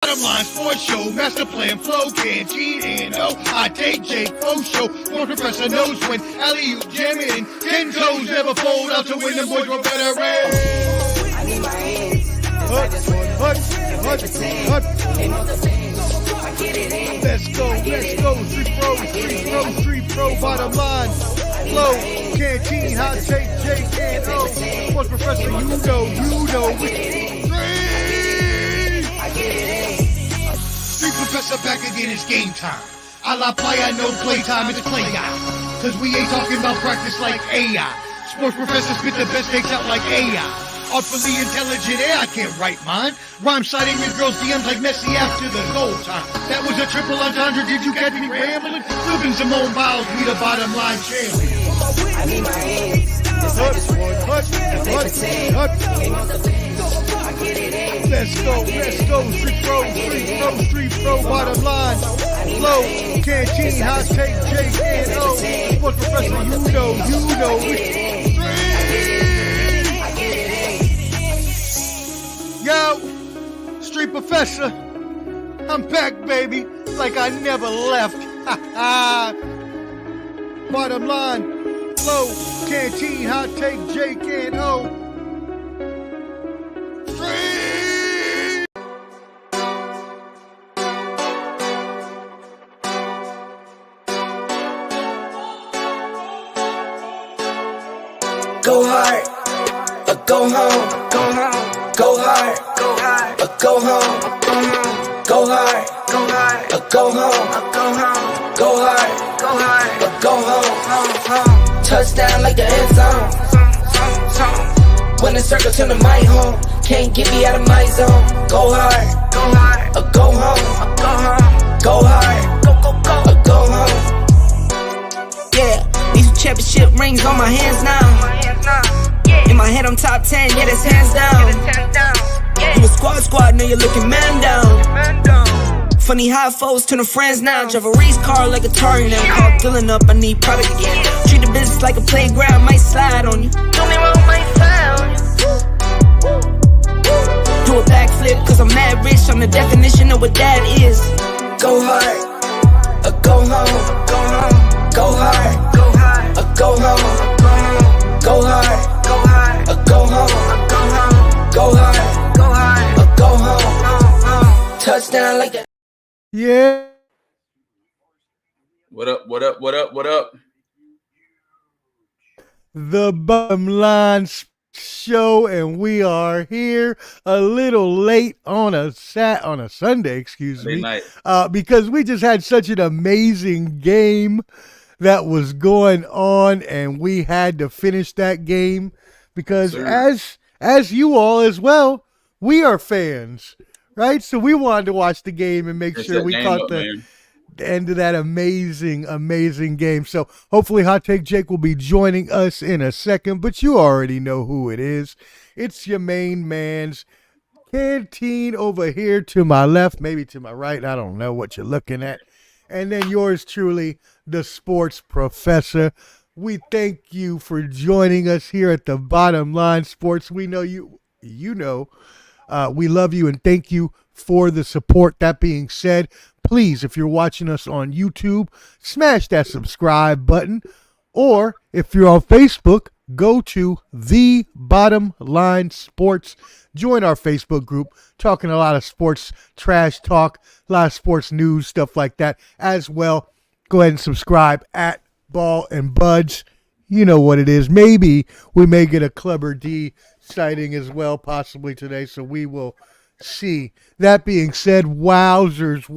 Bottom line sports show, master plan flow, canteen and I take Jake Fo show. One professor knows when alley-oop jamming, 10 toes never fold out to win. Them boys were better red. I need my hands. I just want to pretend. Ain't no defense. I get it in. Let's go. Street pro, bottom line. Flow, canteen, hot take, Jake and Sports professor, you know. Street professor back again, it's game time. A la playa, no playtime, it's a play guy. Cause we ain't talking about practice like AI. Sports professor spit the best takes out like AI. Artfully intelligent, I can't write mine. Rhyme citing your girl's DMs like Messi after the goal time. That was a triple entendre, did you catch me rambling? Flipping Simone Biles, we the bottom line champion. I need my hands. I just want to pretend. Ain't no defense. I get it in. Let's go. Street pro, bottom line. Flow, canteen, hot take, Jake and Sports professor, you know. Yo, Street Professor, I'm back, baby, like I never left. Bottom line, flow, canteen, hot take, Jake and Street. Go hard or go home. Go hard or go home. Go hard or go home. Go hard or go home. Touchdown like the end zone. When the circle turn to my home, can't get me out of my zone. Go hard or go home. Go hard or go home. Yeah, these championship rings on my hands now. In my head I'm top 10, yeah, that's hands down. You a squad, now you're looking man down. Funny how foes turn to friends now. Drive a race car like a Atari now. Call filling up, I need product again. Treat the business like a playground, might slide on you. Do me wrong, might slide on you. Do a backflip, cause I'm mad rich. I'm the definition of what that is. Go hard, or go home. Go hard, or go home. Go hard, or go home. Go hard, or go home. Touchdown like that. Yeah. What up? The bottom line show, and we are here a little late on a Sunday, excuse me, because we just had such an amazing game that was going on, and we had to finish that game because as you all as well, we are fans, right? So we wanted to watch the game and make sure we caught the end of that amazing game. So hopefully Hot Take Jake will be joining us in a second, but you already know who it is. It's your main man's canteen over here to my left, maybe to my right. I don't know what you're looking at. And then yours truly, the sports professor. We thank you for joining us here at the Bottom Line Sports. We know you know, we love you and thank you for the support. That being said, please, if you're watching us on YouTube, smash that subscribe button. Or if you're on Facebook, go to The Bottom Line Sports. Join our Facebook group, talking a lot of sports trash talk, a lot of sports news, stuff like that as well. Go ahead and subscribe at Ball and Buds. You know what it is. Maybe we may get a Clubber D sighting as well, possibly today, so we will see. That being said, wowzers.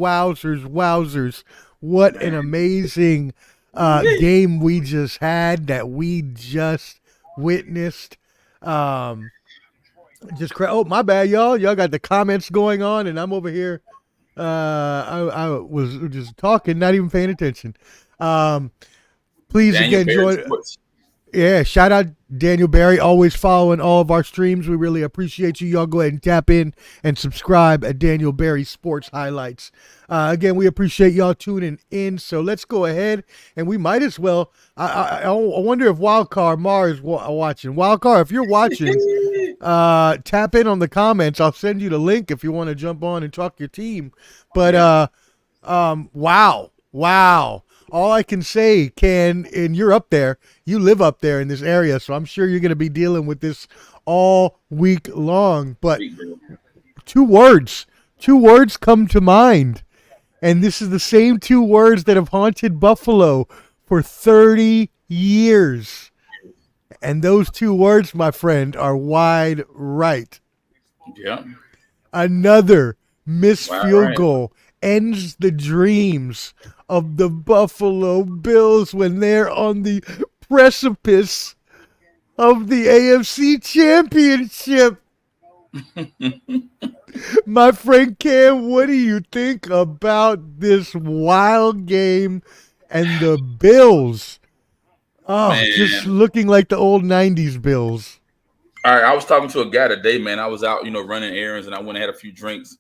What an amazing game we just had, that we just witnessed. Oh, my bad, y'all. Y'all got the comments going on, and I'm over here. I was just talking, not even paying attention. Please, Daniel again, join. Yeah, shout out Daniel Barry, always following all of our streams. We really appreciate you. Y'all go ahead and tap in and subscribe at Daniel Barry Sports Highlights. Again, we appreciate y'all tuning in. So let's go ahead, and we might as well. I wonder if Wildcard Mar is watching. Wildcard, if you're watching, tap in on the comments. I'll send you the link if you want to jump on and talk your team. But wow. All I can say, Ken, and you're up there. You live up there in this area, so I'm sure you're going to be dealing with this all week long. But two words come to mind, and this is the same two words that have haunted Buffalo for 30 years. And those two words, my friend, are wide right. Yeah. Another missed field goal ends the dreams of the Buffalo Bills when they're on the precipice of the AFC Championship. My friend Cam, what do you think about this wild game and the Bills? Oh, man. Just looking like the old 90s Bills. All right, I was talking to a guy today, man. I was out, running errands, and I went and had a few drinks,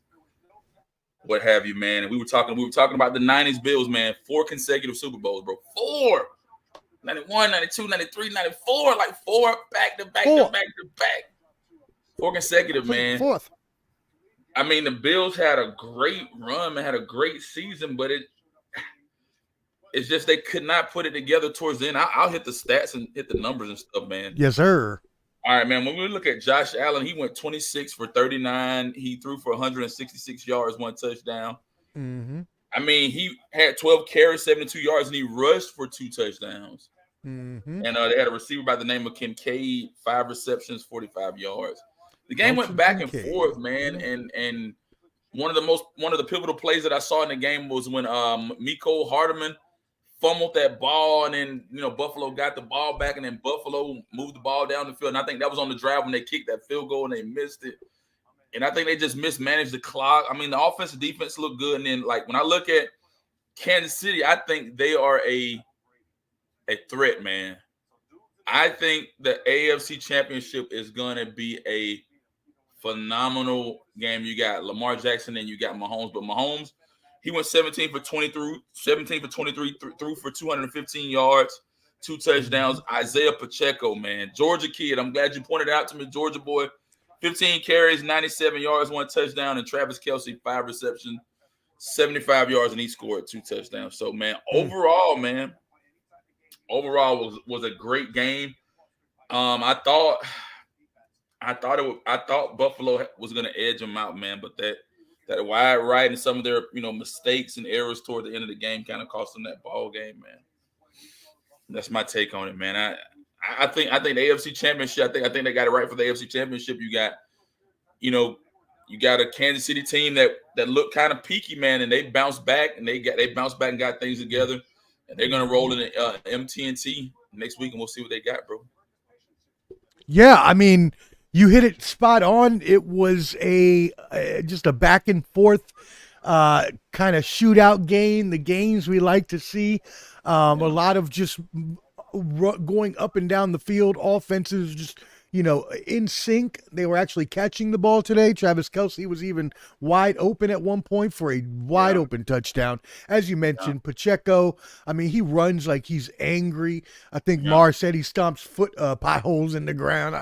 what have you, man. And we were talking about the 90s Bills, man. 4 consecutive Super Bowls, bro. 4. 91, 92, 93, 94, like 4 back to back to back to back. 4 consecutive, man. 4th. I mean, the Bills had a great run, man, had a great season, but it's just they could not put it together towards the end. I'll hit the stats and hit the numbers and stuff, man. Yes, sir. All right, man. When we look at Josh Allen, he went 26 for 39. He threw for 166 yards, 1 touchdown. Mm-hmm. I mean, he had 12 carries, 72 yards, and he rushed for 2 touchdowns. Mm-hmm. And they had a receiver by the name of Kincaid, 5 receptions, 45 yards. The game went back and forth, man. And one of the pivotal plays that I saw in the game was when Mecole Hardman fumbled that ball, and then Buffalo got the ball back, and then Buffalo moved the ball down the field. And I think that was on the drive when they kicked that field goal and they missed it. And I think they just mismanaged the clock. I mean, the offense and defense looked good. And then, like, when I look at Kansas City, I think they are a threat, man. I think the AFC Championship is going to be a phenomenal game. You got Lamar Jackson and you got Mahomes. But Mahomes, he went 17 for 23, threw for 215 yards, 2 touchdowns. Isaiah Pacheco, man, Georgia kid. I'm glad you pointed out to me, Georgia boy. 15 carries, 97 yards, 1 touchdown. And Travis Kelce, 5 receptions, 75 yards, and he scored 2 touchdowns. So, man, overall was a great game. I thought Buffalo was going to edge them out, man, but that wide right and some of their mistakes and errors toward the end of the game kind of cost them that ball game, man. That's my take on it, man. I think the AFC Championship. I think they got it right for the AFC Championship. You got a Kansas City team that looked kind of peaky, man, and they bounced back and they bounced back and got things together, and they're gonna roll in MTNT next week, and we'll see what they got, bro. Yeah, I mean, you hit it spot on. It was just a back and forth kind of shootout game. The games we like to see. A lot of just going up and down the field. Offenses just, in sync. They were actually catching the ball today. Travis Kelce was even wide open at one point for a wide open touchdown. As you mentioned, Pacheco, I mean, he runs like he's angry. I think Mar said he stomps potholes in the ground.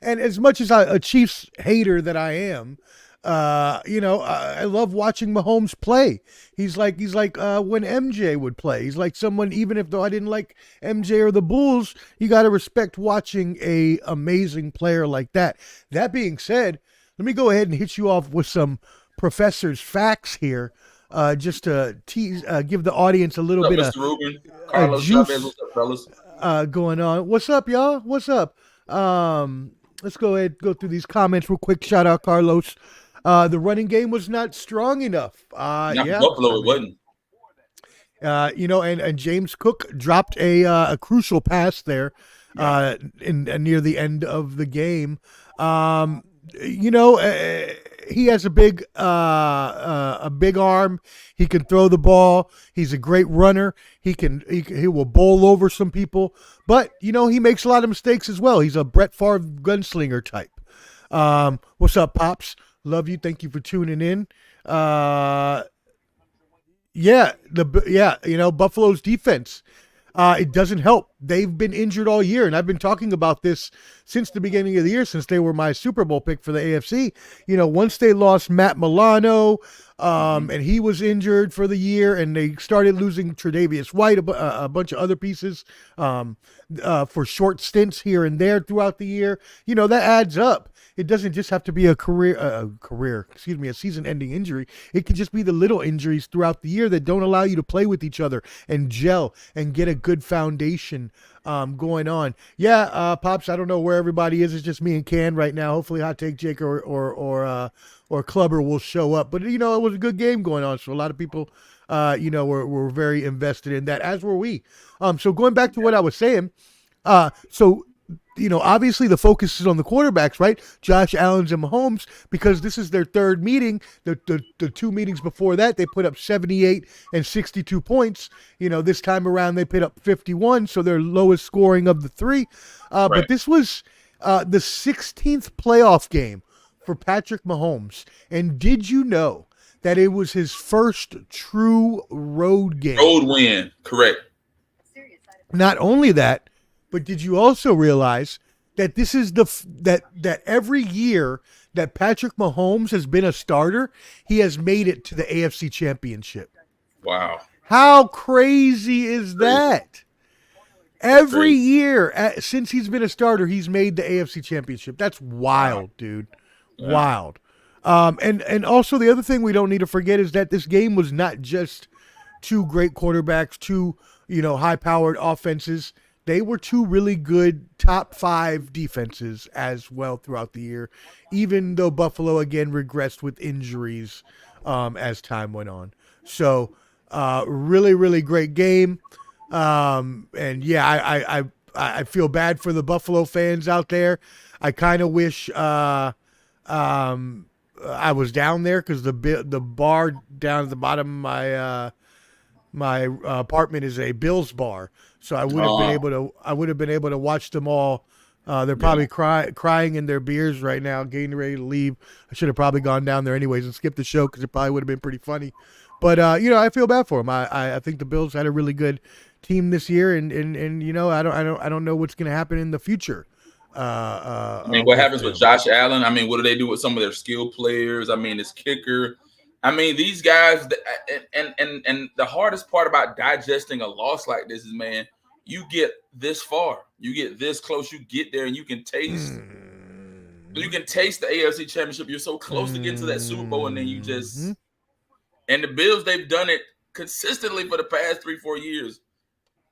And as much as a Chiefs hater that I am, I love watching Mahomes play. He's like when MJ would play. He's like someone, even though I didn't like MJ or the Bulls, you got to respect watching a amazing player like that. That being said, let me go ahead and hit you off with some professor's facts here, just to give the audience a little bit Mr. Rubin, Carlos juice Chavez, what's up, fellas? Going on. What's up, y'all? What's up? Let's go ahead and go through these comments real quick. Shout out Carlos. The running game was not strong enough. Buffalo, it wasn't. And James Cook dropped a crucial pass there near the end of the game. He has a big arm. He can throw the ball. He's a great runner. He will bowl over some people, but he makes a lot of mistakes as well. He's a Brett Favre gunslinger type. What's up, Pops? Love you. Thank you for tuning in. Buffalo's defense. it doesn't help. They've been injured all year, and I've been talking about this since the beginning of the year, since they were my Super Bowl pick for the AFC. Once they lost Matt Milano, and he was injured for the year, and they started losing Tre'Davious White, a bunch of other pieces for short stints here and there throughout the year. That adds up. It doesn't just have to be a season-ending injury. It can just be the little injuries throughout the year that don't allow you to play with each other and gel and get a good foundation going on. Yeah, Pops, I don't know where everybody is. It's just me and Can right now. Hopefully Hot Take Jake or Clubber will show up. But, it was a good game going on, so a lot of people, were very invested in that, as were we. So going back to what I was saying, obviously the focus is on the quarterbacks, right? Josh Allen's and Mahomes, because this is their third meeting. The two meetings before that, they put up 78 and 62 points. This time around they put up 51, so their lowest scoring of the three. Right. But this was the 16th playoff game for Patrick Mahomes. And did you know that it was his first true road game? Road win, correct. Not only that, but did you also realize that this is that every year that Patrick Mahomes has been a starter, he has made it to the AFC Championship? Wow. How crazy is that? Every year since he's been a starter, he's made the AFC Championship. That's wild, dude. Yeah. Wild. And also the other thing we don't need to forget is that this game was not just two great quarterbacks, two, high-powered offenses. They were two really good top 5 defenses as well throughout the year, even though Buffalo again regressed with injuries as time went on. So really, really great game. And yeah, I feel bad for the Buffalo fans out there. I kind of wish I was down there, because the bar down at the bottom of my apartment is a Bills bar. So I would have been able to watch them all. They're probably crying in their beers right now, getting ready to leave. I should have probably gone down there anyways and skipped the show, because it probably would have been pretty funny. But I feel bad for them. I think the Bills had a really good team this year, and I don't know what's going to happen in the future. What happens with Josh Allen? What do they do with some of their skill players? This kicker. These guys, and the hardest part about digesting a loss like this is, man, you get this far, you get this close, you get there, and you can taste the AFC Championship. You're so close to getting to that Super Bowl, and then you just and the Bills, they've done it consistently for the past 3-4 years.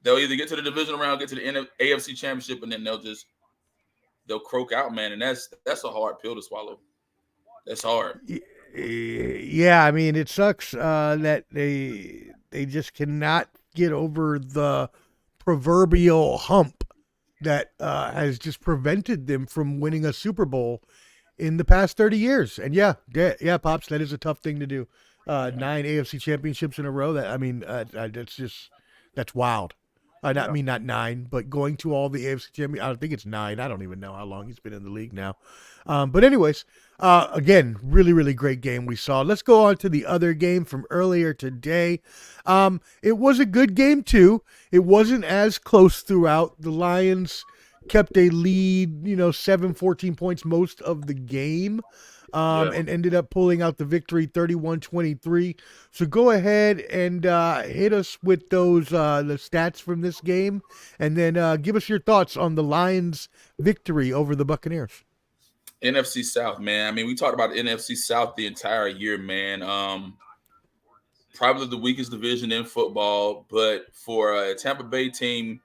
They'll either get to the divisional round, get to the AFC Championship, and then they'll croak out, man, and that's a hard pill to swallow. That's hard. Yeah, it sucks that they just cannot get over the proverbial hump that has just prevented them from winning a Super Bowl in the past 30 years. And yeah, Pops, that is a tough thing to do. 9 AFC championships in a row. That's wild. Not 9, but going to all the AFC champions. I think it's 9. I don't even know how long he's been in the league now. But anyways, again, really, really great game we saw. Let's go on to the other game from earlier today. It was a good game too. It wasn't as close throughout. The Lions kept a lead, 7-14 points most of the game. And ended up pulling out the victory 31-23. So go ahead and hit us with those the stats from this game, and then give us your thoughts on the Lions' victory over the Buccaneers. NFC South, man. We talked about the NFC South the entire year, man. Probably the weakest division in football, but for a Tampa Bay team,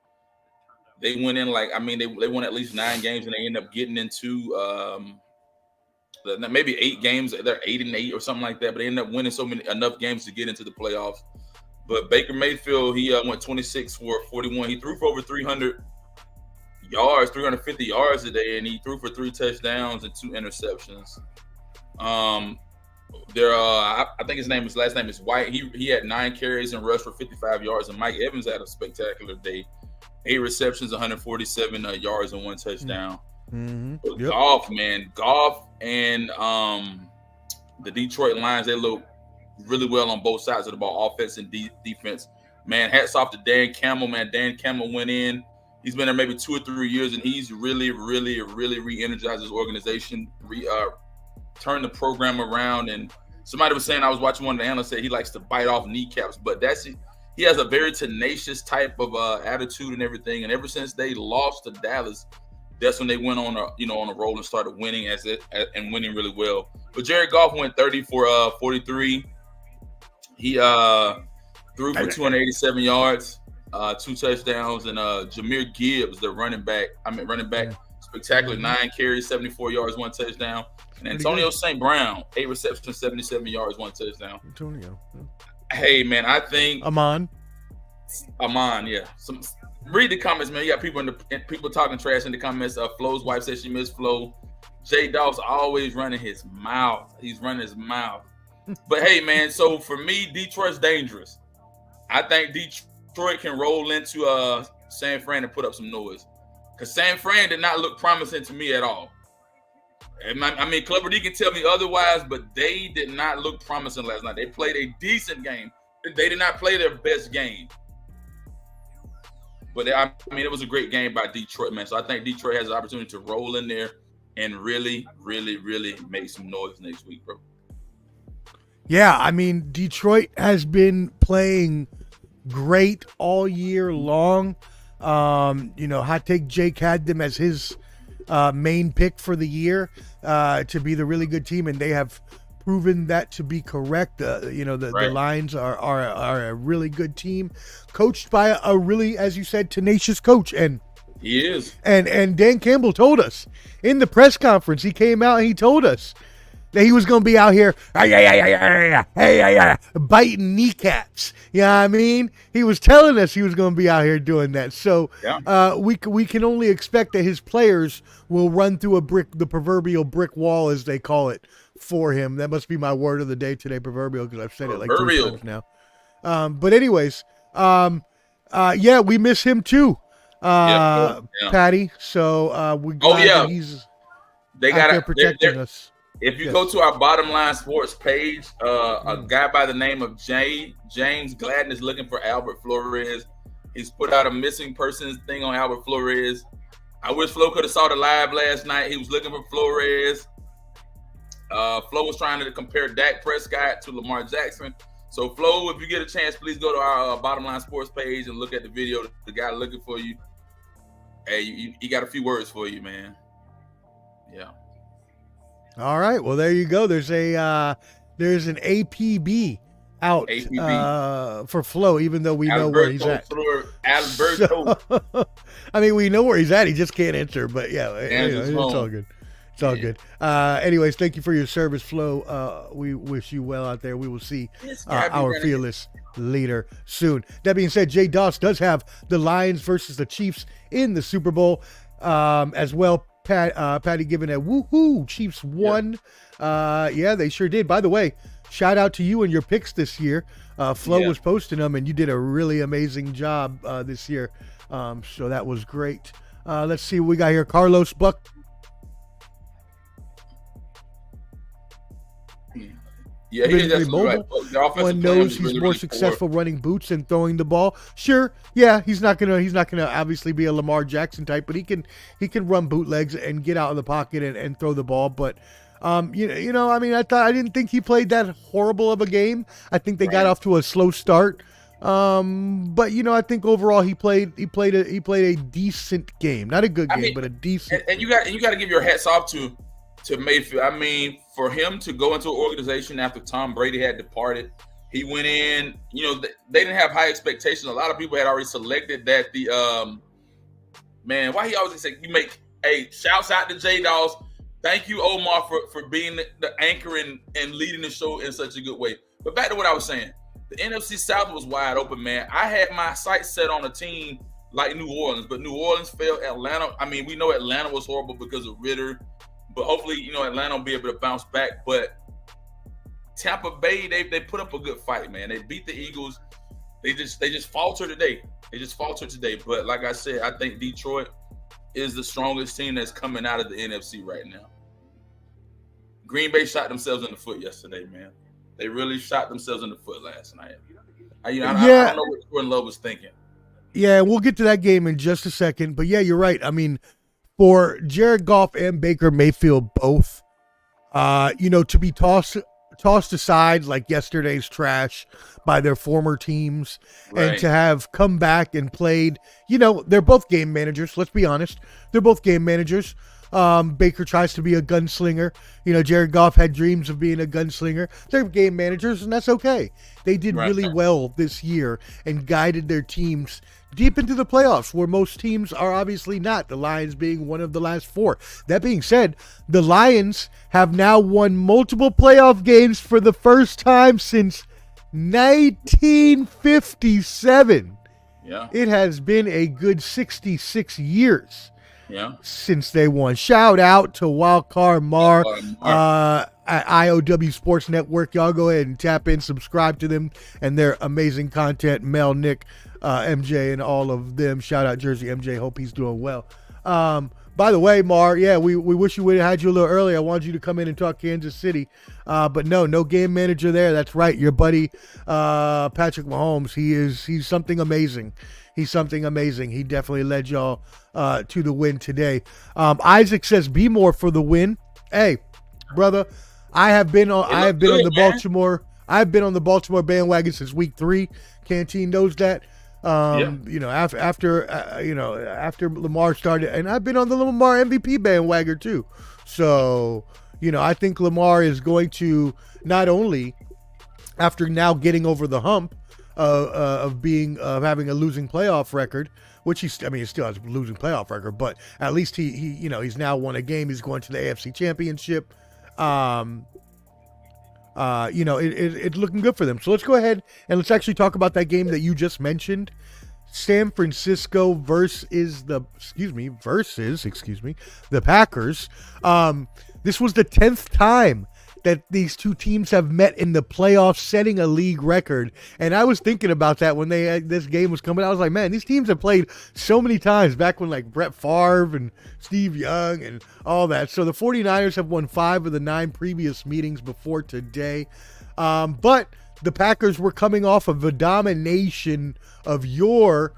they went in they won at least 9 games, and they ended up getting into maybe 8 games. They're 8-8 or something like that, but they ended up winning enough games to get into the playoffs. But Baker Mayfield, he went 26 for 41. He threw for over 300 yards, 350 yards today, and he threw for 3 touchdowns and 2 interceptions. I think his last name is White. He had 9 carries and rushed for 55 yards, and Mike Evans had a spectacular day. 8 receptions, 147 yards and 1 touchdown. Mm-hmm. Yep. Goff and the Detroit Lions, they look really well on both sides of the ball, offense and defense. man, hats off to Dan Campbell, man. Dan Campbell went in. He's been there maybe 2 or 3 years, and he's really re-energized his organization, turned the program around. And somebody was saying, I was watching one of the analysts say he likes to bite off kneecaps, but he has a very tenacious type of attitude and everything. And ever since they lost to Dallas, that's when they went on a roll and started winning and winning really well. But Jared Goff went 30 for 43. He threw for 287 yards, 2 touchdowns, and Jahmyr Gibbs, the running back, spectacular, 9 carries, 74 yards, 1 touchdown. And Antonio St. Brown, 8 receptions, 77 yards, 1 touchdown. Antonio. Hey, man, I think Amon, yeah. Read the comments, man. You got people talking trash in the comments. Flo's wife said she missed Flo. Jay Doss always running his mouth. He's running his mouth. But hey, man, so for me, Detroit's dangerous. I think Detroit can roll into San Fran and put up some noise. Because San Fran did not look promising to me at all. I mean, Clever D can tell me otherwise, but they did not look promising last night. They played a decent game. They did not play their best game. But it was a great game by Detroit, man. So I think Detroit has the opportunity to roll in there and really make some noise next week, bro. Yeah, I mean, Detroit has been playing great all year long. Hot Take Jake had them as his main pick for the year to be the really good team, and they have proven that to be correct. The Lions are a really good team, coached by a really, as you said, tenacious coach, and he is. And Dan Campbell told us in the press conference. He came out and he told us that he was going to be out here biting kneecaps. You know what I mean? He was telling us he was going to be out here doing that. So we can only expect that his players will run through the proverbial brick wall, as they call it, for him. That must be my word of the day today, proverbial, because I've said it like 3 times now. But anyways, we miss him too, Patty. So we're glad that he's out there protecting us. If you go to our Bottom Line Sports page, a guy by the name of James Gladden is looking for Albert Flores. He's put out a missing persons thing on Albert Flores. I wish Flo could have saw the live last night. He was looking for Flores. Flo was trying to compare Dak Prescott to Lamar Jackson. So, Flo, if you get a chance, please go to our Bottom Line Sports page and look at the video. The guy looking for you. Hey, he got a few words for you, man. Yeah. All right. Well, there you go. There's an APB out for Flo, even though we know where he's at. Alberto. I mean, we know where he's at. He just can't answer. But yeah, it's all good. It's all good. Anyways, thank you for your service, Flo. We wish you well out there. We will see our fearless leader soon. That being said, Jay Doss does have the Lions versus the Chiefs in the Super Bowl as well. Patty giving a woohoo. Chiefs won. Yeah, they sure did. By the way, shout out to you and your picks this year. Flo was posting them, and you did a really amazing job this year. So that was great. Let's see what we got here. Carlos Buck. Yeah, he is mobile. Right. One knows he's more successful running boots and throwing the ball. Sure, yeah, he's not gonna obviously be a Lamar Jackson type, but he can run bootlegs and get out of the pocket and throw the ball. But I mean, I didn't think he played that horrible of a game. I think they got off to a slow start. But I think overall he played a decent game. Not a good game, but a decent. And you got to give your hats off to Mayfield. I mean, for him to go into an organization after Tom Brady had departed, he went in. They didn't have high expectations. A lot of people had already selected that. Why he always say you make? Hey, shouts out to J Doss. Thank you, Omar, for being the anchor and leading the show in such a good way. But back to what I was saying, the NFC South was wide open, man. I had my sights set on a team like New Orleans, but New Orleans failed. Atlanta. I mean, we know Atlanta was horrible because of Ritter. But hopefully, Atlanta will be able to bounce back. But Tampa Bay, they put up a good fight, man. They beat the Eagles. They just faltered today. But like I said, I think Detroit is the strongest team that's coming out of the NFC right now. Green Bay shot themselves in the foot yesterday, man. They really shot themselves in the foot last night. I don't know what Jordan Love was thinking. Yeah, we'll get to that game in just a second. But yeah, you're right. I mean, for Jared Goff and Baker Mayfield both, to be tossed aside like yesterday's trash by their former teams, and to have come back and played, they're both game managers. Let's be honest. They're both game managers. Baker tries to be a gunslinger. Jared Goff had dreams of being a gunslinger. They're game managers, and that's okay. They did really well this year and guided their teams deep into the playoffs, where most teams are obviously not, the Lions being one of the last 4. That being said, the Lions have now won multiple playoff games for the first time since 1957. Yeah. It has been a good 66 years. Yeah. Since they won. Shout out to Wildcard Mar at IOW Sports Network. Y'all go ahead and tap in, subscribe to them and their amazing content. Mel, Nick, MJ, and all of them. Shout out Jersey MJ. Hope he's doing well. By the way, Mar, yeah, we wish you would have had you a little earlier. I wanted you to come in and talk Kansas City. But no game manager there. That's right. Your buddy Patrick Mahomes. He's something amazing. He's something amazing. He definitely led y'all to the win today. Isaac says, "Be more for the win." Hey, brother, I've been on the Baltimore bandwagon since week 3. Canteen knows that. After Lamar started, and I've been on the Lamar MVP bandwagon too. So, I think Lamar is going to not only, after now getting over the hump of having a losing playoff record, which he still has a losing playoff record, but at least he's now won a game. He's going to the AFC Championship. It's looking good for them. So let's go ahead and let's actually talk about that game that you just mentioned. San Francisco versus the Packers. This was the 10th time that these two teams have met in the playoffs, setting a league record. And I was thinking about that when this game was coming. I was like, man, these teams have played so many times back when like Brett Favre and Steve Young and all that. So the 49ers have won 5 of the 9 previous meetings before today. But the Packers were coming off of a domination of your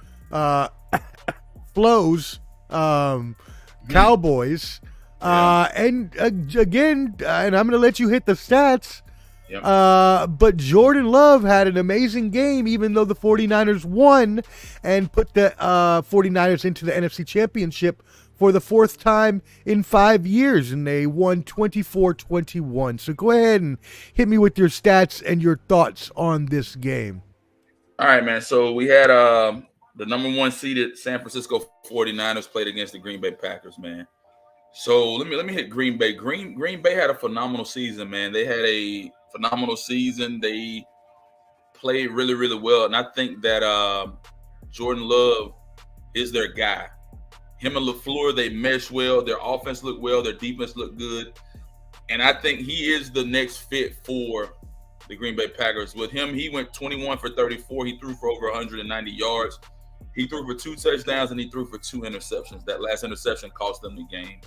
Flo's Cowboys. And again, and I'm going to let you hit the stats, but Jordan Love had an amazing game, even though the 49ers won and put the 49ers into the NFC Championship for the 4th time in 5 years, and they won 24-21. So go ahead and hit me with your stats and your thoughts on this game. All right, man. So we had the number 1 seeded San Francisco 49ers played against the Green Bay Packers, man. So let me hit Green Bay. Green Bay had a phenomenal season, man. They had a phenomenal season. They played really, really well. And I think that Jordan Love is their guy. Him and LaFleur, they mesh well. Their offense looked well. Their defense looked good. And I think he is the next fit for the Green Bay Packers. With him, he went 21 for 34. He threw for over 190 yards. He threw for 2 touchdowns, and he threw for 2 interceptions. That last interception cost them the game.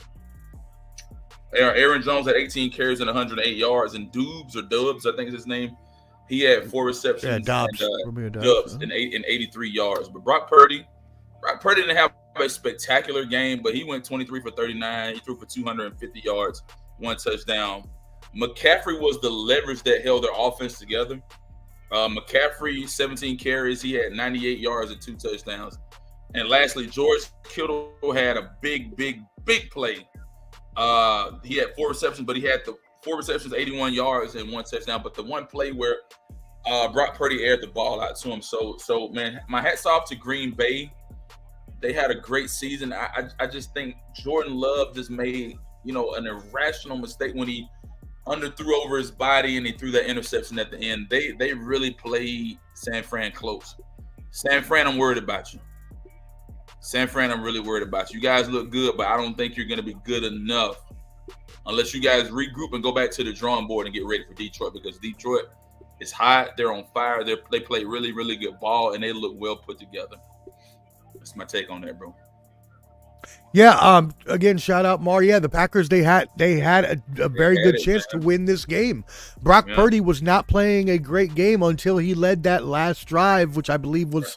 Aaron Jones had 18 carries and 108 yards. And Dubs, I think is his name, he had 4 receptions Dubs and 83 yards. But Brock Purdy didn't have a spectacular game, but he went 23 for 39. He threw for 250 yards, 1 touchdown. McCaffrey was the leverage that held their offense together. McCaffrey, 17 carries. He had 98 yards and 2 touchdowns. And lastly, George Kittle had a big play. He had 4 receptions, but he had the 4 receptions, 81 yards and 1 touchdown. But the one play where Brock Purdy aired the ball out to him. So man, my hat's off to Green Bay. They had a great season. I just think Jordan Love just made, an irrational mistake when he underthrew over his body and he threw that interception at the end. They really played San Fran close. San Fran, I'm worried about you. San Fran, I'm really worried about you. You guys look good, but I don't think you're going to be good enough unless you guys regroup and go back to the drawing board and get ready for Detroit, because Detroit is hot. They're on fire. They play really, really good ball, and they look well put together. That's my take on that, bro. Yeah. Again, shout out Mar. Yeah, the Packers. They had a very good chance to win this game. Brock Purdy was not playing a great game until he led that last drive, which I believe was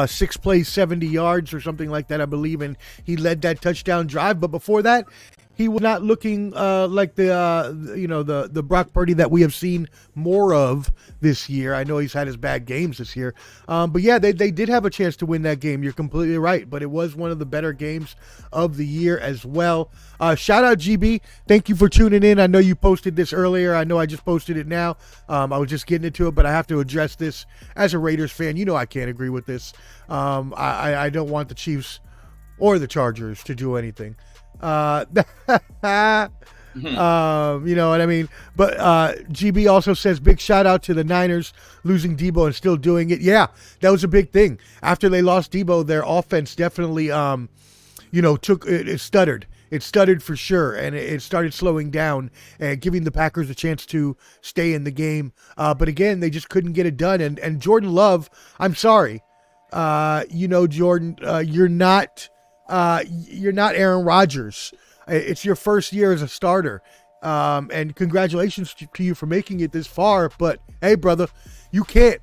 6 plays, 70 yards or something like that. I believe, and he led that touchdown drive. But before that, he was not looking like the Brock Purdy that we have seen more of this year. I know he's had his bad games this year. But yeah, they did have a chance to win that game. You're completely right. But it was one of the better games of the year as well. Shout out GB. Thank you for tuning in. I know you posted this earlier. I know I just posted it now. I was just getting into it, but I have to address this as a Raiders fan. You know I can't agree with this. I don't want the Chiefs or the Chargers to do anything. You know what I mean? But GB also says big shout out to the Niners losing Debo and still doing it. Yeah, that was a big thing. After they lost Debo, their offense definitely it stuttered. It stuttered for sure, and it started slowing down and giving the Packers a chance to stay in the game. But again, they just couldn't get it done. And Jordan Love, I'm sorry. Jordan, you're not Aaron Rodgers. It's your first year as a starter. And congratulations to you for making it this far. But hey, brother, you can't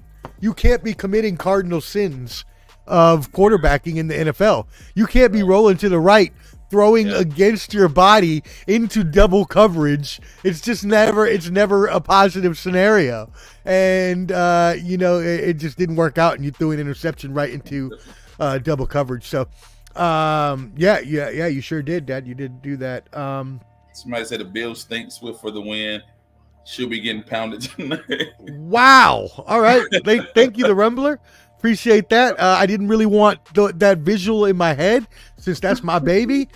be committing cardinal sins of quarterbacking in the NFL. You can't be rolling to the right, throwing against your body into double coverage. It's never a positive scenario. And, it just didn't work out, and you threw an interception right into double coverage. So, you sure did, Dad. You did do that. Somebody said the Bills think Swift for the win. She'll be getting pounded tonight. Wow. All right. Thank you, the Rumbler. Appreciate that. I didn't really want that visual in my head since that's my baby.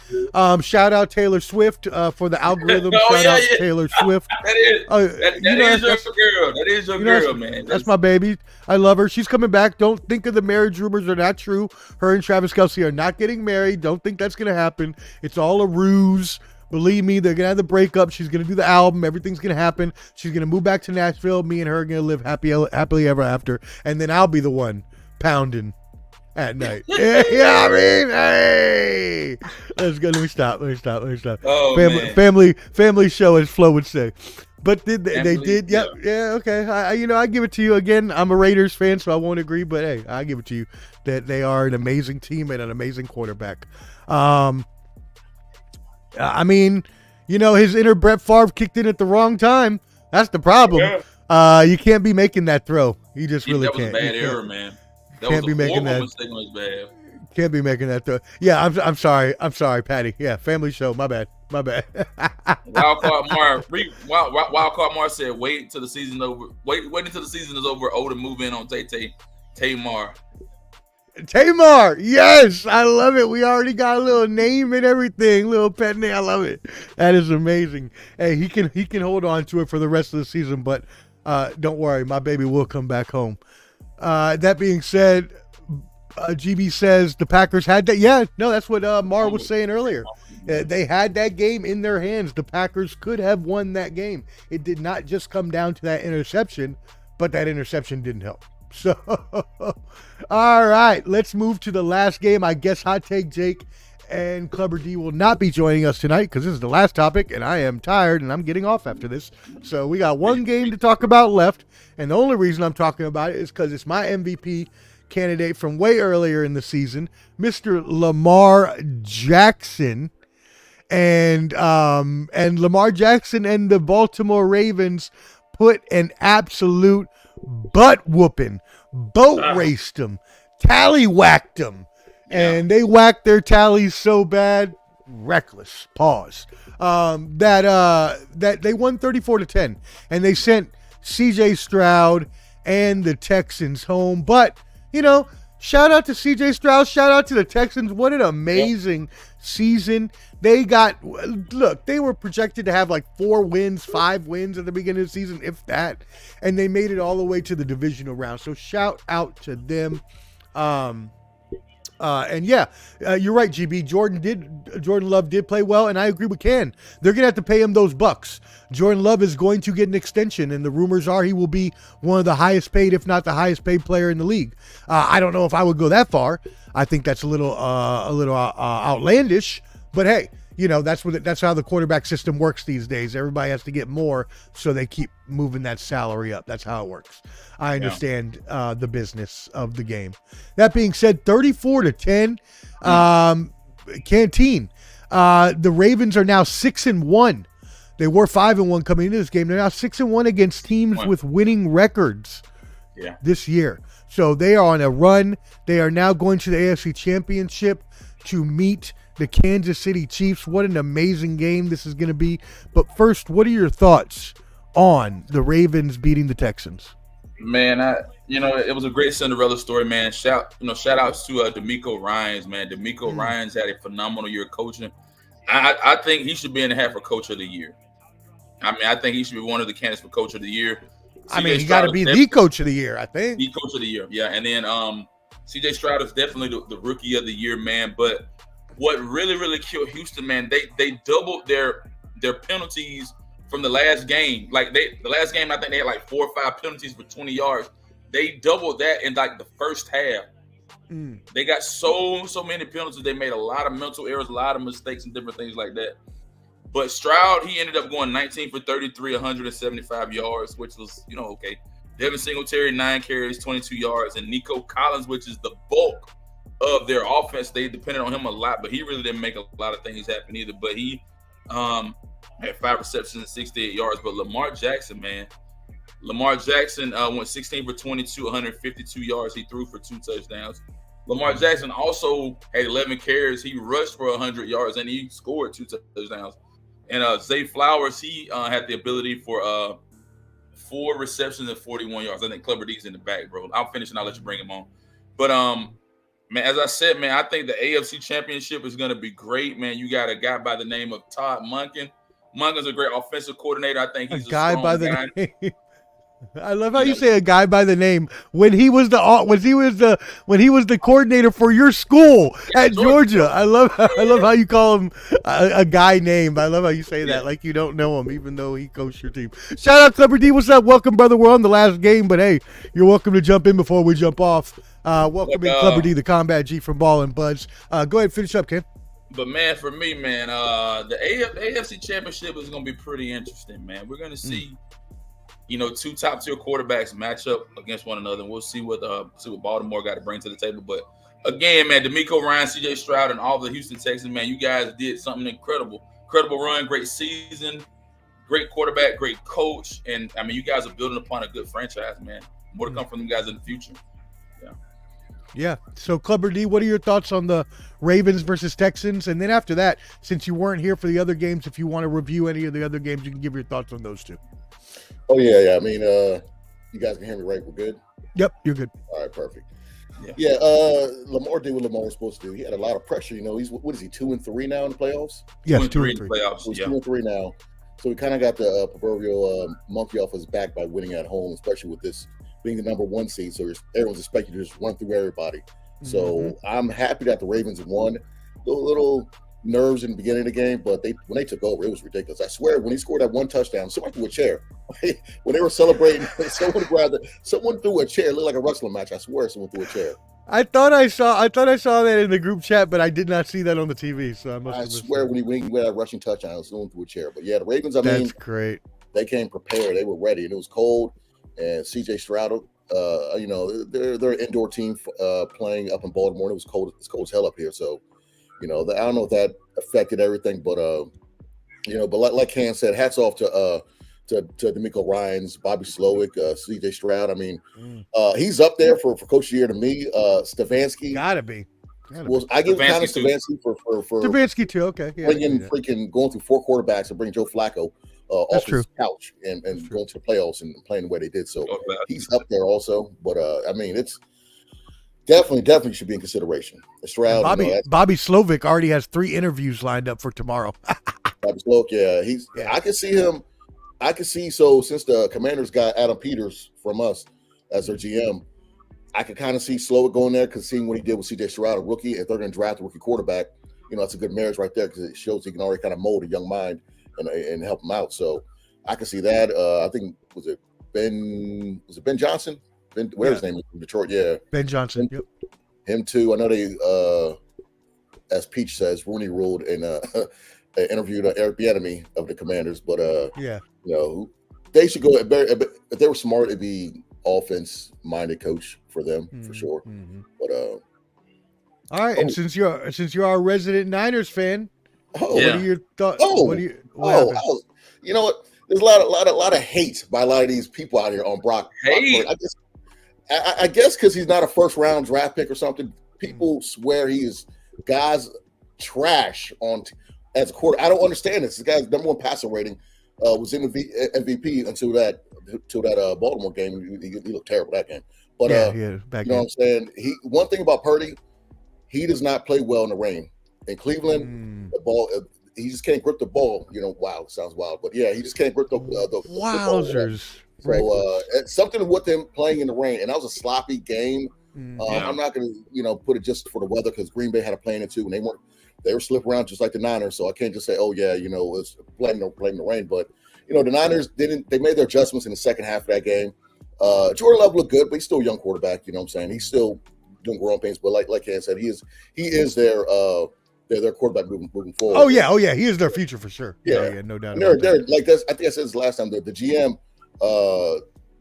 Shout out Taylor Swift for the algorithm. Taylor Swift. That is your girl. That is your girl, man. That's my baby. I love her. She's coming back. Don't think of the marriage rumors are not true. Her and Travis Kelce are not getting married. Don't think that's going to happen. It's all a ruse. Believe me, they're going to have the breakup. She's going to do the album. Everything's going to happen. She's going to move back to Nashville. Me and her are going to live happily ever after. And then I'll be the one pounding at night. Yeah, I mean, hey. Let's go. Let me stop. Oh, family show, as Flo would say. But they did. Yeah, okay. I give it to you. Again, I'm a Raiders fan, so I won't agree. But, hey, I give it to you that they are an amazing team and an amazing quarterback. I mean, his inner Brett Favre kicked in at the wrong time. That's the problem. Yeah. You can't be making that throw. You just really can't. That was a bad error, man. That can't was be making that mistake on his bad. Can't be making that throw. Yeah, I'm sorry, Patty. Yeah, family show. My bad. Wildcard Mar said, wait until the season over. Wait until the season is over. To move in on Tamar. Tamar, yes, I love it. We already got a little name and everything, little pet name. I love it. That is amazing. Hey, he can hold on to it for the rest of the season, but don't worry, my baby will come back home. That being said, GB says the Packers had that. Yeah, no, that's what Mar was saying earlier. They had that game in their hands. The Packers could have won that game. It did not just come down to that interception, but that interception didn't help. So, all right, let's move to the last game. I guess Hot Take Jake and Clubber D will not be joining us tonight because this is the last topic, and I am tired, and I'm getting off after this. So we got one game to talk about left, and the only reason I'm talking about it is because it's my MVP candidate from way earlier in the season, Mr. Lamar Jackson. And Lamar Jackson and the Baltimore Ravens put an absolute butt whooping, boat raced them, tally-whacked them, and they whacked their tallies so bad, reckless, pause, that they won 34-10, and they sent C.J. Stroud and the Texans home. But, shout out to C.J. Stroud, shout out to the Texans. What an amazing season. They were projected to have like 5 wins at the beginning of the season, if that, and they made it all the way to the divisional round. So shout out to them. You're right, GB. Jordan Love did play well, and I agree with Ken. They're going to have to pay him those bucks. Jordan Love is going to get an extension, and the rumors are he will be one of the highest paid, if not the highest paid player in the league. I don't know if I would go that far. I think that's a little outlandish, But hey, that's how the quarterback system works these days. Everybody has to get more, so they keep moving that salary up. That's how it works. I understand the business of the game. That being said, 34-10, Canteen. The Ravens are now 6-1. They were 5-1 coming into this game. They're now 6-1 against teams with winning records this year. So they are on a run. They are now going to the AFC Championship to meet the Kansas City Chiefs. What an amazing game this is going to be. But first, what are your thoughts on the Ravens beating the Texans? Man, it was a great Cinderella story, man. Shout outs to DeMeco Ryans, man. DeMeco Ryans had a phenomenal year coaching. I think he should be in the hat for Coach of the Year. I mean, I think he should be one of the candidates for Coach of the Year. He got to be the Coach of the Year, I think. The Coach of the Year, yeah. And then C.J. Stroud is definitely the Rookie of the Year, man. But what really, really killed Houston, man, they doubled their penalties from the last game. Like the last game, I think they had like 4 or 5 penalties for 20 yards. They doubled that in like the first half. They got so many penalties. They made a lot of mental errors, a lot of mistakes, and different things like that. But Stroud, he ended up going 19 for 33, 175 yards, which was, okay. Devin Singletary, 9 carries, 22 yards. And Nico Collins, which is the bulk of their offense, they depended on him a lot, but he really didn't make a lot of things happen either. But he had 5 receptions and 68 yards. But Lamar Jackson went 16 for 22, 152 yards. He threw for 2 touchdowns. Lamar Jackson also had 11 carries. He rushed for 100 yards, and he scored 2 touchdowns. And Zay Flowers, he had the ability for 4 receptions and 41 yards. I think Clever D's in the back, bro. I'll finish and I'll let you bring him on. But, man, as I said, man, I think the AFC Championship is going to be great, man. You got a guy by the name of Todd Monken. Monken's a great offensive coordinator. I think he's a guy by the name. I love how you say a guy by the name when he was the coordinator for your school at Georgia. I love how you call him a guy name. I love how you say that like you don't know him, even though he coached your team. Shout out Clever D. What's up? Welcome, brother. We're on the last game, but hey, you're welcome to jump in before we jump off. Welcome in Clever D, the Combat G from Ball and Buds. Go ahead and finish up, Ken. But man, for me, man, the AFC Championship is going to be pretty interesting, man. We're going to see. 2 top-tier quarterbacks match up against one another, and we'll see what Baltimore got to bring to the table. But again, man, DeMeco Ryan, C.J. Stroud, and all the Houston Texans, man, you guys did something incredible. Incredible run, great season, great quarterback, great coach, and I mean, you guys are building upon a good franchise, man. More to come from them guys in the future. Yeah. So, Clubber D, what are your thoughts on the Ravens versus Texans? And then after that, since you weren't here for the other games, if you want to review any of the other games, you can give your thoughts on those 2. Oh, yeah. I mean, you guys can hear me right? We're good? Yep, you're good. All right, perfect. Yeah, Lamar did what Lamar was supposed to do. He had a lot of pressure. He's, what is he, 2-3 now in the playoffs? Yes, 2-3 in the playoffs. He's 2-3 now. So he kind of got the proverbial monkey off his back by winning at home, especially with this being the number 1 seed. So everyone's expected to just run through everybody. So I'm happy that the Ravens won. Little nerves in the beginning of the game, but when they took over, it was ridiculous. I swear, when he scored that 1 touchdown, someone threw a chair. When they were celebrating, someone threw a chair. It looked like a wrestling match. I swear, someone threw a chair. I thought I saw that in the group chat, but I did not see that on the TV. So I swear, when he went that rushing touchdown, someone threw a chair. But yeah, the Ravens. That's great. They came prepared. They were ready, and it was cold. And C.J. Stroud, they're an indoor team playing up in Baltimore. And it was cold. It's cold as hell up here. So, I don't know if that affected everything, but but like Cam said, hats off to DeMeco Ryans, Bobby Slowick, C.J. Stroud. I mean, he's up there for Coach of the Year to me. Stefanski. Gotta be. Well, I give kind of Stefanski for Stefanski too. Okay, yeah, going through 4 quarterbacks and bring Joe Flacco off his couch and going to the playoffs and playing the way they did. So he's up there also. But I mean, it's definitely should be in consideration. Stroud, Bobby Slowick already has 3 interviews lined up for tomorrow. Bobby Slowick, I can see him. Since the Commanders got Adam Peters from us as their GM, I could kind of see Slowick going there because seeing what he did with C.J. Stroud, a rookie, if they're going to draft a rookie quarterback, that's a good marriage right there because it shows he can already kind of mold a young mind and help him out. So I can see that. I think was it Ben Johnson? Whatever his name is from Detroit. Yeah, Ben Johnson. Him too. I know they as Peach says, Rooney ruled in interviewed Eric Bieniemy of the Commanders. But yeah, they should go. If they were smart, it'd be offense-minded coach for them for sure. Mm-hmm. But all right, and since you're our resident Niners fan, what are your thoughts? You know what? There's a lot of hate by a lot of these people out here on Brock. Hey, I guess because he's not a first-round draft pick or something. People swear he is guys trash as a quarter. I don't understand this. This guy's number one passer rating was MVP until that Baltimore game. He looked terrible that game. But you know what I'm saying? One thing about Purdy, he does not play well in the rain. In Cleveland, the ball he just can't grip the ball. Wow, it sounds wild, but yeah, he just can't grip the wowzers. So it's something with them playing in the rain, and that was a sloppy game. I'm not going to put it just for the weather because Green Bay had a plan too, and they were slipping around just like the Niners. So I can't just say, it's blame the rain. But the Niners they made their adjustments in the second half of that game. Jordan Love looked good, but he's still a young quarterback. You know what I'm saying? He's still doing growing pains, but like Ken said, he is their quarterback moving forward. Oh yeah, he is their future for sure. Yeah, no doubt. They're like this. I think I said this last time. The GM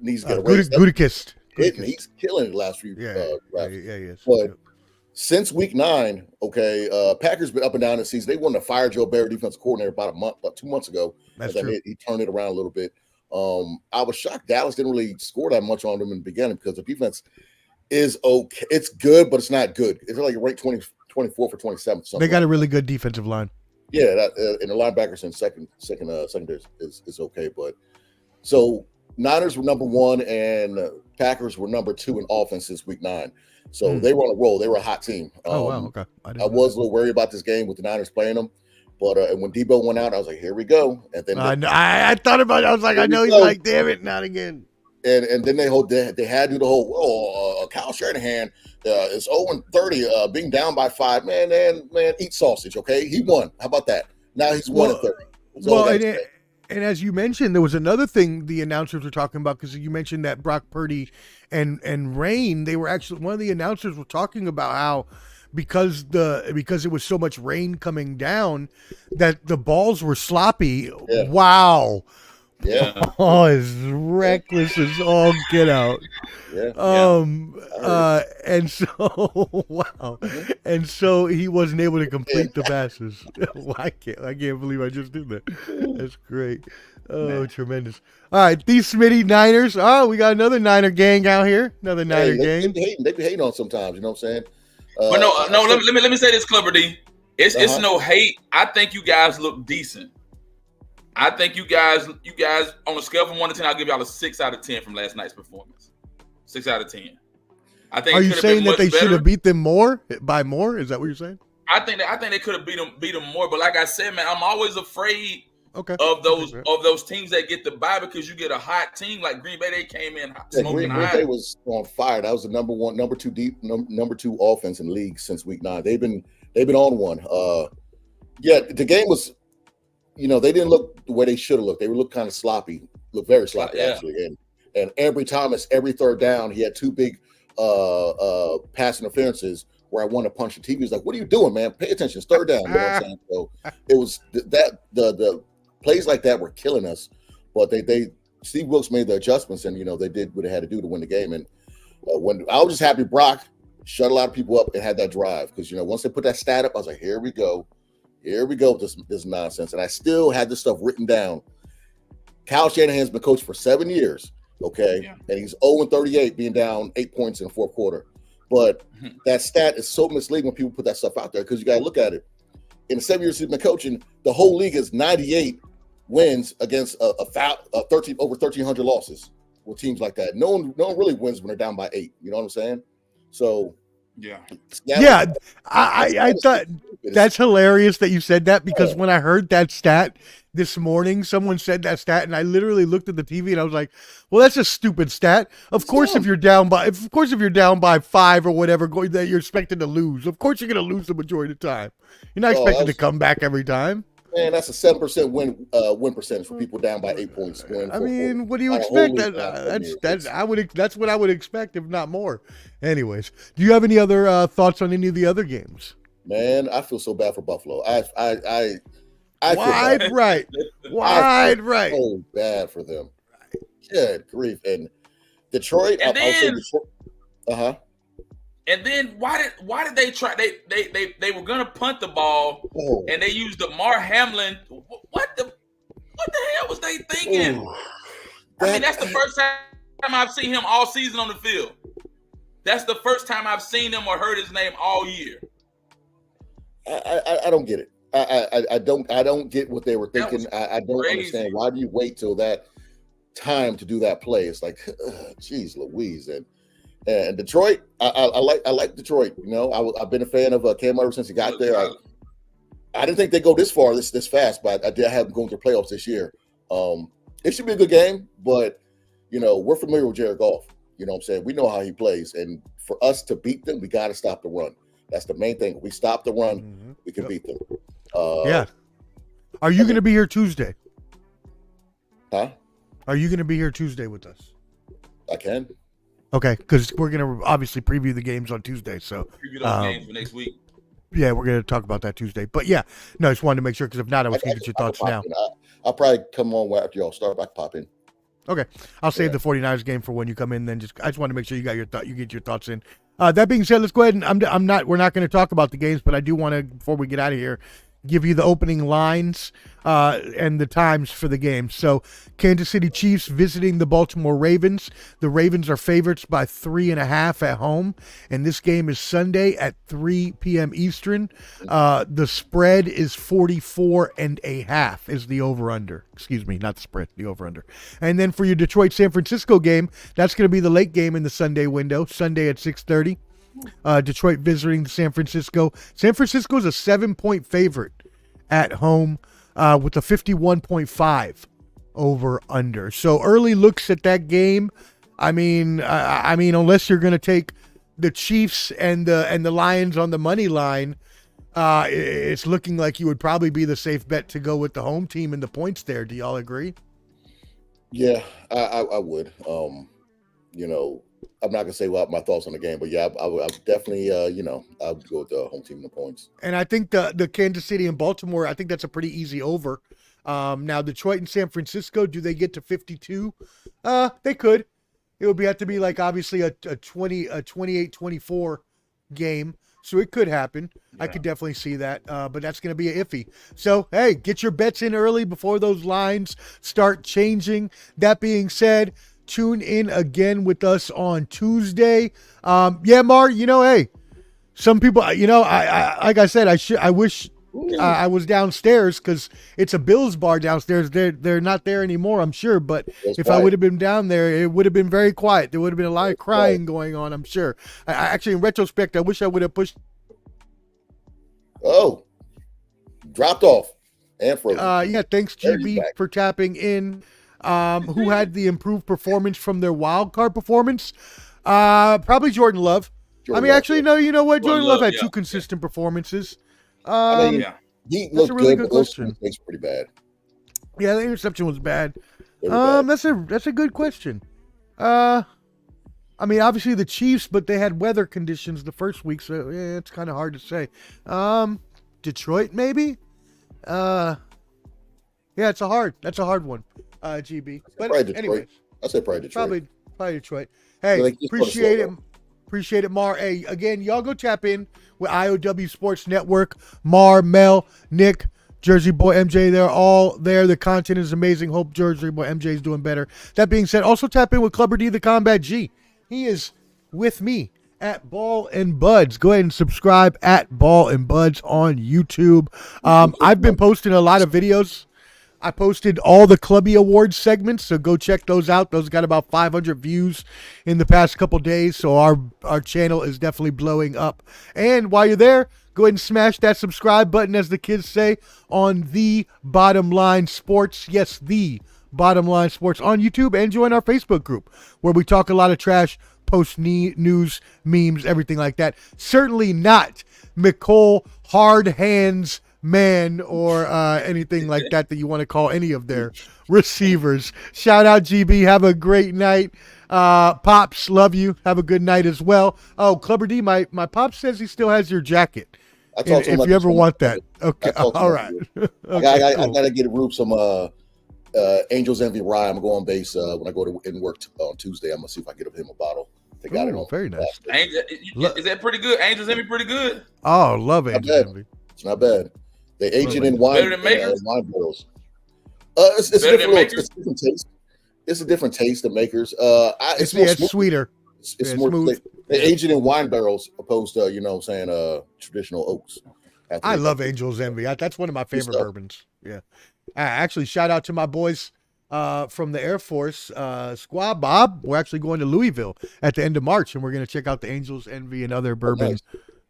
needs to get a raise. Gutekunst. He's killing it the last few reps. Yeah, he is. But since week 9, Packers been up and down this season. They wanted to fire Joe Barry, defensive coordinator, about 2 months ago. That's true. He turned it around a little bit. I was shocked Dallas didn't really score that much on them in the beginning because the defense is okay. It's good, but it's not good. It's like ranked 24 for 27. They got a really good defensive line. Yeah, and the linebackers in secondary is okay. But so Niners were number 1 and Packers were number 2 in offense since week 9. So they were on a roll. They were a hot team. Wow, okay. I was a little worried about this game with the Niners playing them. But and when Debo went out, I was like, here we go. And then I thought about it. I was like, I know he's like, damn it, not again. And then they had to do the whole Kyle Shanahan is 0-30 being down by 5. Man, eat sausage, okay? He won. How about that? Now he's 1-30. And as you mentioned, there was another thing the announcers were talking about because you mentioned that Brock Purdy and rain. They were actually one of the announcers were talking about how because it was so much rain coming down that the balls were sloppy. Yeah. Wow. Yeah. Oh, as reckless as all get out. Yeah. And so wow. And so he wasn't able to complete the passes. I can't believe I just did that. That's great. Oh, tremendous. All right, these Smitty Niners. Oh, we got another Niner gang out here. Another Niner gang. They be hating on sometimes, you know what I'm saying? But no, let me say this, Clever D. It's no hate. I think you guys look decent. I think you guys on a scale from 1 to 10, I'll give y'all a 6 out of 10 from last night's performance. 6 out of 10. I think. Are you saying that they should have beat them by more? Is that what you're saying? I think they could have beat them more. But like I said, man, I'm always afraid of those teams that get the bye because you get a hot team like Green Bay. They came in smoking hot. Green Bay was on fire. That was the number 2 offense in the league since week 9. They've been on one. The game was. They didn't look the way they should have looked. They looked kind of sloppy, looked very sloppy actually. And every every third down, he had 2 big pass interferences where I wanted to punch the TV. He's like, "What are you doing, man? Pay attention. It's third down." You know what I'm saying? So it was the plays like that were killing us. But Steve Wilkes made the adjustments, and they did what they had to do to win the game. And when I was just happy Brock shut a lot of people up and had that drive because once they put that stat up, I was like, "Here we go." Here we go with this nonsense. And I still had this stuff written down. Kyle Shanahan's been coached for 7 years, okay? Yeah. And he's 0-38 being down 8 points in the fourth quarter. But that stat is so misleading when people put that stuff out there because you got to look at it. In the 7 years he's been coaching, the whole league is 98 wins against over 1,300 losses with teams like that. No one really wins when they're down by 8. You know what I'm saying? So I thought that's hilarious that you said that because when I heard that stat this morning, someone said that stat and I literally looked at the TV and I was like, well, that's a stupid stat. Of course, if you're down by 5 or whatever that you're expected to lose, of course you're going to lose the majority of the time. You're not expected to come back every time. Man, that's a 7% win percentage for people down by 8 points. I mean, what do you expect? That's what I would expect, if not more. Anyways, do you have any other thoughts on any of the other games? Man, I feel so bad for Buffalo. I Wide feel right. Wide right. So bad for them. Good grief. And Detroit, And I'll say then- Detroit. Uh-huh. And then why did they try? They were gonna punt the ball, and they used Damar Hamlin. What the hell was they thinking? Ooh. I mean, that's the first time I've seen him all season on the field. That's the first time I've seen him or heard his name all year. I don't get it. I don't get what they were thinking. I don't crazy. understand. Why do you wait till that time to do that play? It's like, geez, Louise. And Detroit, I like Detroit. You know, I've been a fan of Cam ever since he got there. I didn't think they'd go this far, this fast, but I did have them going to playoffs this year. It should be a good game, but you know, we're familiar with Jared Goff. You know what I'm saying? We know how he plays, and for us to beat them, we got to stop the run. That's the main thing. We stop the run, we can beat them. Yeah. Are you going to be here Tuesday? Huh? Are you going to be here Tuesday with us? I can. Okay, because we're going to obviously preview the games on Tuesday. So Preview those games for next week. yeah, we're going to talk about that Tuesday. But yeah, no, I just wanted to make sure because if not, I was going to get your thoughts now. I'll probably come on after y'all start. I can pop in. Okay, I'll save the 49ers game for when you come in. Then I just want to make sure you got you get your thoughts in. That being said, let's go ahead and we're not going to talk about the games, but I do want to, before we get out of here, give you the opening lines and the times for the game. So Kansas City Chiefs visiting the Baltimore Ravens. The Ravens are favorites by 3.5 at home, and this game is Sunday at 3 p.m. Eastern. The spread is 44.5 is the over-under. Excuse me, not the spread, the over-under. And then for your Detroit-San Francisco game, that's going to be the late game in the Sunday window, Sunday at 6:30. Detroit visiting San Francisco. San Francisco is a 7-point favorite at home with a 51.5 over under. So early looks at that game. I mean, unless you're going to take the Chiefs and the Lions on the money line, it's looking like you would probably be the safe bet to go with the home team and the points there. Do y'all agree? Yeah, I would. You know, I'm not gonna say my thoughts on the game, but yeah, I would definitely, I would go with the home team in the points. And I think the Kansas City and Baltimore, I think that's a pretty easy over. Now Detroit and San Francisco, do they get to 52? They could. It would have to be like obviously a 28-24 game, so it could happen. Yeah. I could definitely see that, but that's going to be iffy. So hey, get your bets in early before those lines start changing. That being said, tune in again with us on Tuesday. Yeah, Mar, hey, some people, I like I said, I wish I was downstairs because it's a Bills bar downstairs. They're not there anymore, I'm sure. But if I would have been down there, it would have been very quiet. There would have been a lot of crying going on, I'm sure. I actually, in retrospect, I wish I would have pushed. Oh, dropped off and frozen. Yeah, thanks, GB, for tapping in. Who had the improved performance from their wild card performance? Probably Jordan Love. Actually, no, you know what? Jordan Love had two consistent performances. He looked really good, good question. It's pretty bad. Yeah, the interception was bad. That's a good question. Obviously the Chiefs, but they had weather conditions the first week, so yeah, it's kind of hard to say. Detroit, maybe. Yeah, that's a hard one. GB. But anyway, I say probably Detroit. Probably Detroit. Hey, appreciate it. Appreciate it, Mar. Hey, again, y'all go tap in with IOW Sports Network. Mar, Mel, Nick, Jersey Boy MJ, they're all there. The content is amazing. Hope Jersey Boy MJ is doing better. That being said, also tap in with Clubber D, the Combat G. He is with me at Ball and Buds. Go ahead and subscribe at Ball and Buds on YouTube. I've been posting a lot of videos. I posted all the Clubby Awards segments, so go check those out. Those got about 500 views in the past couple days, so our channel is definitely blowing up. And while you're there, go ahead and smash that subscribe button, as the kids say, on The Bottom Line Sports. Yes, The Bottom Line Sports on YouTube, and join our Facebook group where we talk a lot of trash, post news, memes, everything like that. Certainly not McCole Hard Hands Man or anything like that you want to call any of their receivers. Shout out, GB. Have a great night. Pops, love you. Have a good night as well. Oh, Clubber D, my Pop says he still has your jacket. I talked to him if you ever want that. Okay, all right. Okay, I gotta get a group some Angels Envy rye. I'm going on base when I go to work on Tuesday. I'm gonna see if I can get him a bottle. They got it on. Very nice. Is that pretty good? Angels Envy pretty good. Oh, love Angels Envy. It's not bad. They age it in wine barrels. It's a different taste. It's a different taste than Makers. It's more sweeter. It's more smooth. They age it in wine barrels opposed to traditional oaks. I love Angels Envy. That's one of my favorite bourbons. Yeah. Actually, shout out to my boys from the Air Force squad, Bob. We're actually going to Louisville at the end of March, and we're going to check out the Angels Envy and other bourbon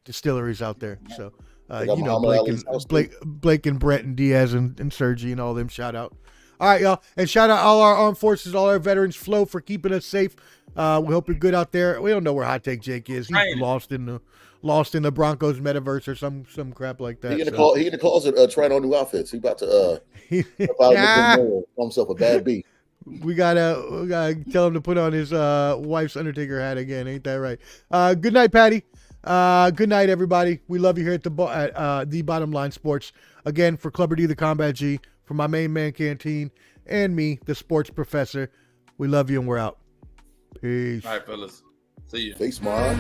distilleries out there. So, Blake and Brett and Diaz and Sergi and all them, shout out. All right, y'all. And shout out all our armed forces, all our veterans, Flo, for keeping us safe. We hope you're good out there. We don't know where Hot Take Jake is. He's lost in the Broncos metaverse or some crap like that. He in the closet trying on new outfits. He about to call himself a bad B. We gotta tell him to put on his wife's Undertaker hat again. Ain't that right? Good night, Patty. Good night, everybody. We love you here at the Bottom Line Sports. Again, for Clubber D, the Combat G, for my main man Canteen, and me, the Sports Professor. We love you and we're out. Peace. All right, fellas. See you. Face Mom.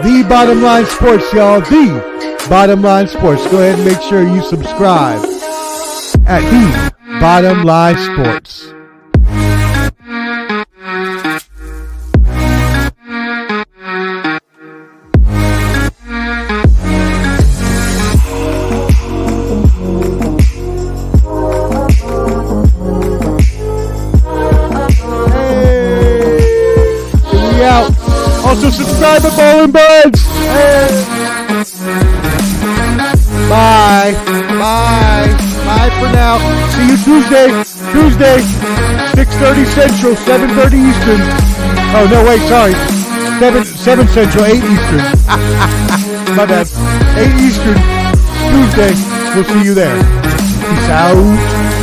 The Bottom Line Sports, y'all. The Bottom Line Sports. Go ahead and make sure you subscribe at The Bottom Line Sports. Also subscribe at Ballin' Buds. Hey. Bye for now. See you Tuesday, 6:30 Central, 7:30 Eastern. Oh no, wait, sorry, 7 Central, 8 Eastern. My bad. 8 Eastern Tuesday. We'll see you there. Peace out.